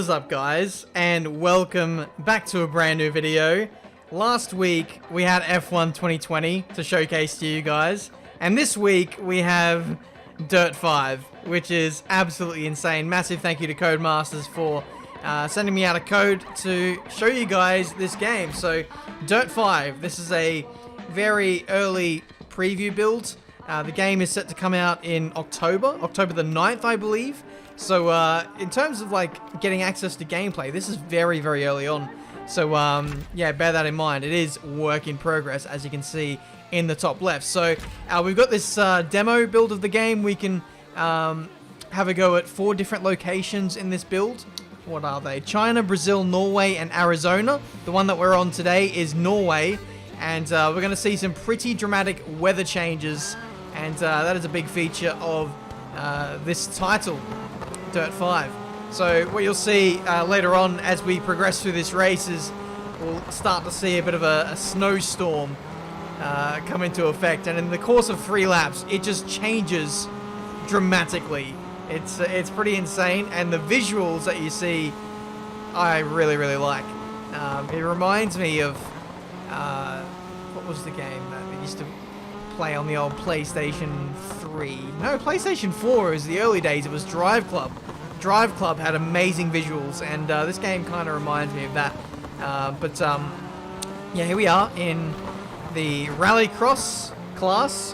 is up, guys, and welcome back to a brand new video. Last week we had F1 2020 to showcase to you guys, and this week we have Dirt 5, which is absolutely insane. Massive thank you to Codemasters for sending me out a code to show you guys this game. So Dirt 5, this is a very early preview build. The game is set to come out in October the 9th, I believe. So in terms of like getting access to gameplay, this is very, very early on. So yeah, bear that in mind. It is work in progress, as you can see in the top left. So we've got this demo build of the game. We can have a go at 4 different locations in this build. What are they? China, Brazil, Norway, and Arizona. The one that we're on today is Norway. And we're going to see some pretty dramatic weather changes. And that is a big feature of this title, Dirt 5. So what you'll see later on as we progress through this race is we'll start to see a bit of a snowstorm come into effect. And in the course of 3 laps, it just changes dramatically. It's pretty insane. And the visuals that you see, I really, really like. It reminds me of, what was the game that we used to play on the old PlayStation 3? No, PlayStation 4 was the early days. It was Drive Club. Drive Club had amazing visuals, and this game kind of reminds me of that. Yeah, here we are in the Rallycross class.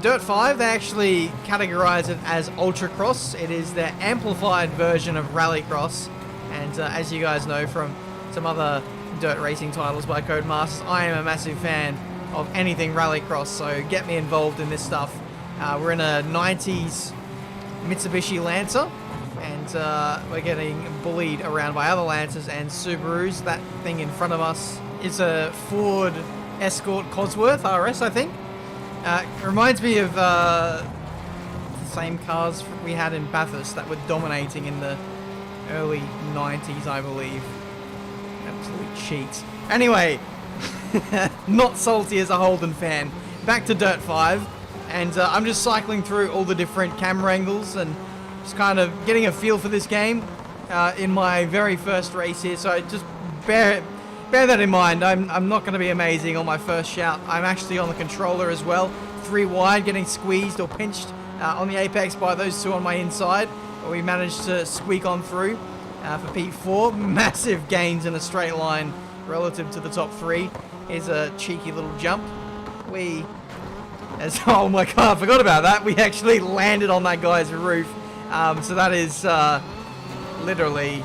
Dirt 5, they actually categorize it as Ultra Cross. It is their amplified version of Rallycross, and as you guys know from some other dirt racing titles by Codemasters, I am a massive fan of anything Rallycross, so get me involved in this stuff. We're in a 90s Mitsubishi Lancer, and we're getting bullied around by other Lancers and Subarus. That thing in front of us is a Ford Escort Cosworth RS, I think. It reminds me of the same cars we had in Bathurst that were dominating in the early 90s, I believe. Absolute cheats. Anyway, not salty as a Holden fan. Back to Dirt 5, and I'm just cycling through all the different camera angles and just kind of getting a feel for this game in my very first race here. So just bear that in mind. I'm not going to be amazing on my first shout. I'm actually on the controller as well, 3 wide, getting squeezed or pinched on the apex by those 2 on my inside. But we managed to squeak on through for P4. Massive gains in a straight line relative to the top 3. Here's a cheeky little jump. Oh my god, I forgot about that. We actually landed on that guy's roof. So that is literally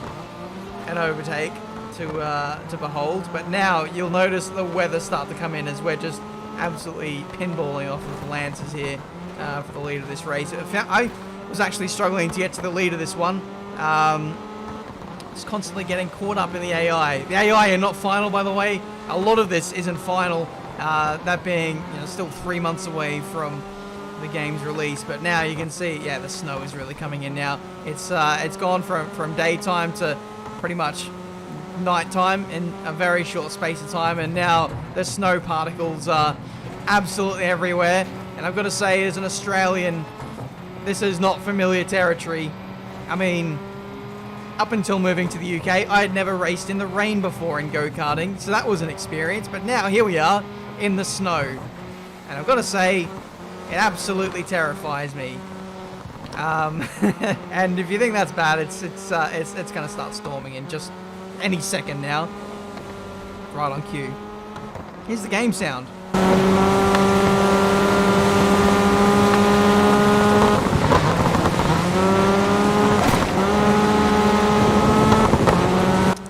an overtake to behold. But now you'll notice the weather start to come in as we're just absolutely pinballing off of the Lancers here for the lead of this race. I was actually struggling to get to the lead of this one. Just constantly getting caught up in the AI. The AI are not final, by the way. A lot of this isn't final. That being, still 3 months away from the game's release. But now you can see, yeah, the snow is really coming in now. It's gone from daytime to pretty much nighttime in a very short space of time, and now the snow particles are absolutely everywhere. And I've got to say, as an Australian, this is not familiar territory. I mean, up until moving to the UK, I had never raced in the rain before in go-karting, so that was an experience. But now, here we are, in the snow. And I've got to say, it absolutely terrifies me. And if you think that's bad, it's going to start storming in just any second now. Right on cue. Here's the game sound.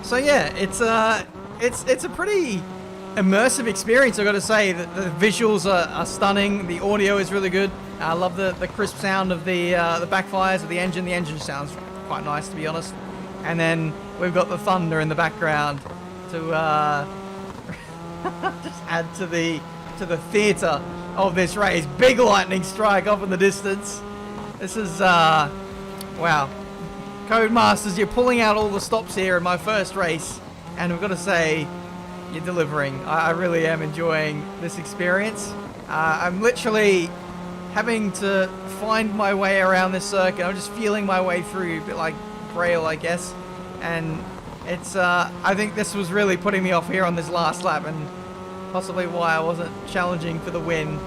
So yeah, it's a pretty immersive experience, I've got to say. The visuals are stunning. The audio is really good. I love the crisp sound of the backfires of the engine. The engine sounds quite nice, to be honest. And then we've got the thunder in the background to just add to the theatre of this race. Big lightning strike off in the distance. This is wow. Codemasters, you're pulling out all the stops here in my first race, and I've got to say, you're delivering. I really am enjoying this experience. I'm literally having to find my way around this circuit. I'm just feeling my way through, a bit like Braille, I guess. and it's I think this was really putting me off here on this last lap, and possibly why I wasn't challenging for the win.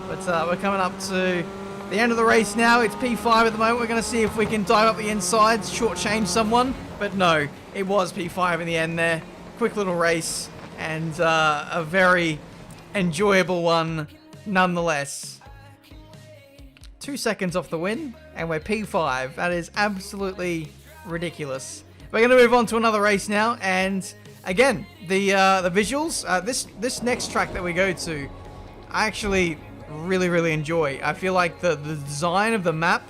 But we're coming up to the end of the race now. It's P5 at the moment. We're going to see if we can dive up the insides, shortchange someone. But no, it was P5 in the end there. Quick little race, and a very enjoyable one nonetheless. 2 seconds off the win, and we're P5. That is absolutely ridiculous. We're going to move on to another race now, and again, the visuals. This next track that we go to, I actually really enjoy. I feel like the design of the map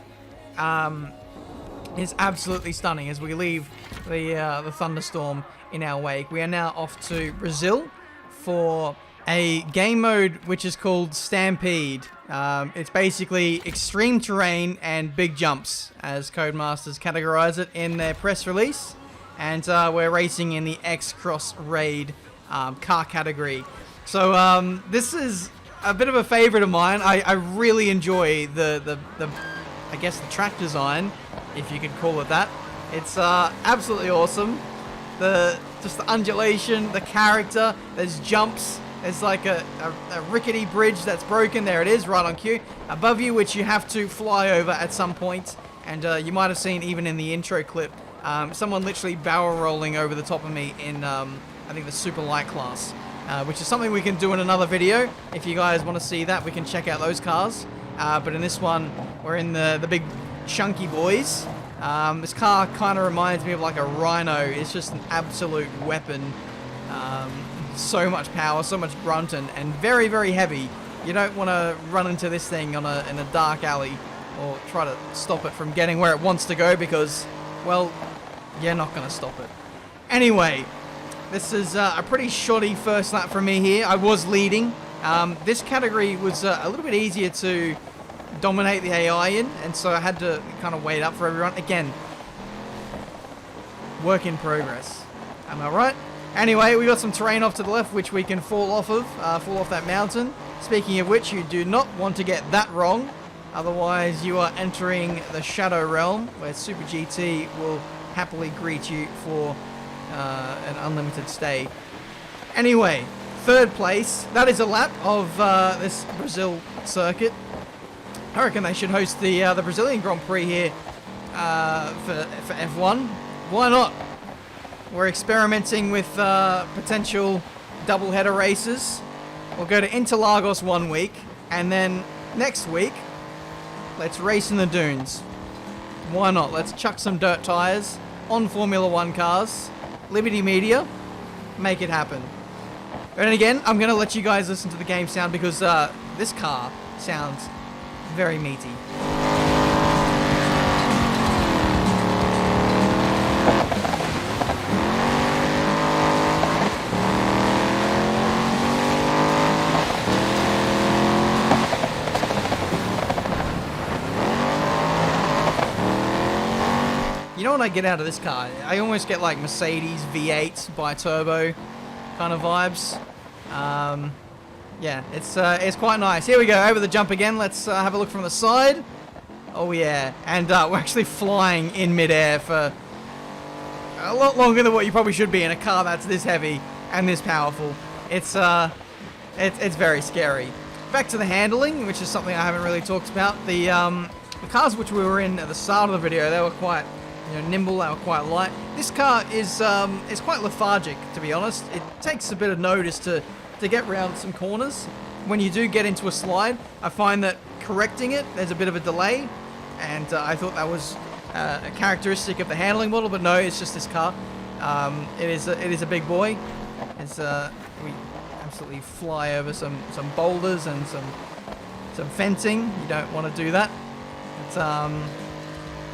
is absolutely stunning as we leave the thunderstorm in our wake. We are now off to Brazil for a game mode which is called Stampede. It's basically extreme terrain and big jumps, as Codemasters categorize it in their press release. And we're racing in the X-Cross Raid car category. So this is a bit of a favorite of mine. I really enjoy the I guess the track design, if you could call it that. It's absolutely awesome. Just the undulation, the character, there's jumps. There's like a rickety bridge that's broken. There it is, right on cue. Above you, which you have to fly over at some point. And you might have seen even in the intro clip, someone literally barrel rolling over the top of me in, I think, the Super Light class. Which is something we can do in another video. If you guys want to see that, we can check out those cars. But in this one, we're in the big chunky boys. This car kind of reminds me of like a Rhino. It's just an absolute weapon. So much power, so much grunt, and very heavy. You don't want to run into this thing in a dark alley or try to stop it from getting where it wants to go, because, well, you're not going to stop it. Anyway, this is a pretty shoddy first lap for me here. I was leading. This category was a little bit easier to dominate the AI in, and so I had to kind of wait up for everyone. Again, work in progress. Am I right? Anyway, we got some terrain off to the left which we can fall off of, fall off that mountain. Speaking of which, you do not want to get that wrong, otherwise you are entering the Shadow Realm, where Super GT will happily greet you for an unlimited stay. Anyway, third place. That is a lap of this Brazil circuit. I reckon they should host the Brazilian Grand Prix here for F1. Why not? We're experimenting with potential double-header races. We'll go to Interlagos 1 week, and then next week, let's race in the dunes. Why not? Let's chuck some dirt tires on Formula 1 cars. Liberty Media, make it happen. And again, I'm going to let you guys listen to the game sound, because this car sounds very meaty. You know what I get out of this car? I almost get like Mercedes V8 bi-turbo kind of vibes. Yeah, it's quite nice. Here we go, over the jump again. Let's have a look from the side. Oh yeah, and we're actually flying in midair for a lot longer than what you probably should be in a car that's this heavy and this powerful. It's very scary. Back to the handling, which is something I haven't really talked about. The cars which we were in at the start of the video, they were quite, nimble, they were quite light. This car is quite lethargic, to be honest. It takes a bit of notice to get around some corners. When you do get into a slide, I find that correcting it, there's a bit of a delay, and I thought that was a characteristic of the handling model, but no, it's just this car. It is a big boy. We absolutely fly over some boulders and some fencing. You don't want to do that.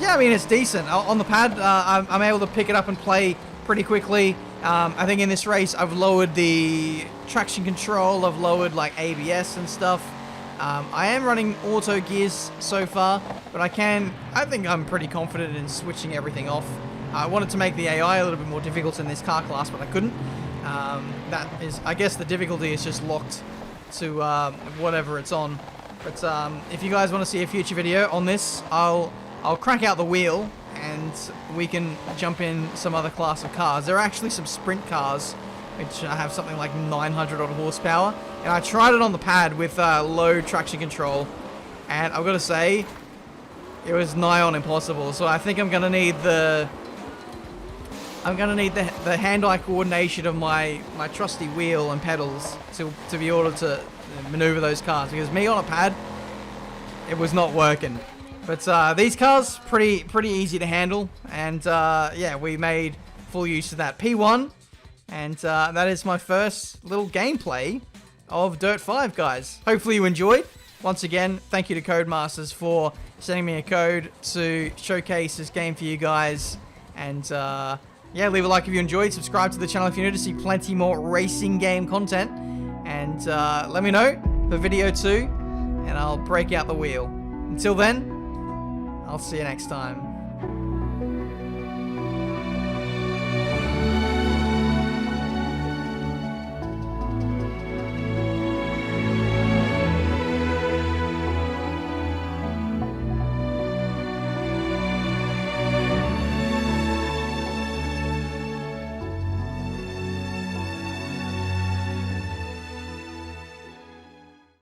Yeah, I mean, it's decent. On the pad, I'm able to pick it up and play pretty quickly. I think in this race, I've lowered the traction control, I've lowered like ABS and stuff. I am running auto gears so far, but I think I'm pretty confident in switching everything off. I wanted to make the AI a little bit more difficult in this car class, but I couldn't. I guess the difficulty is just locked to whatever it's on. But if you guys want to see a future video on this, I'll crack out the wheel and we can jump in some other class of cars. There are actually some sprint cars, which have something like 900 odd horsepower. And I tried it on the pad with low traction control, and I've got to say, it was nigh on impossible. So I think I'm gonna need the hand-eye coordination of my trusty wheel and pedals to be able to maneuver those cars, because me on a pad, it was not working. But these cars pretty easy to handle, and yeah, we made full use of that P1, and that is my first little gameplay of Dirt 5, guys. Hopefully you enjoyed. Once again, thank you to Codemasters for sending me a code to showcase this game for you guys. And yeah, leave a like if you enjoyed. Subscribe to the channel if you're new to see plenty more racing game content. And let me know for video 2, and I'll break out the wheel. Until then, I'll see you next time.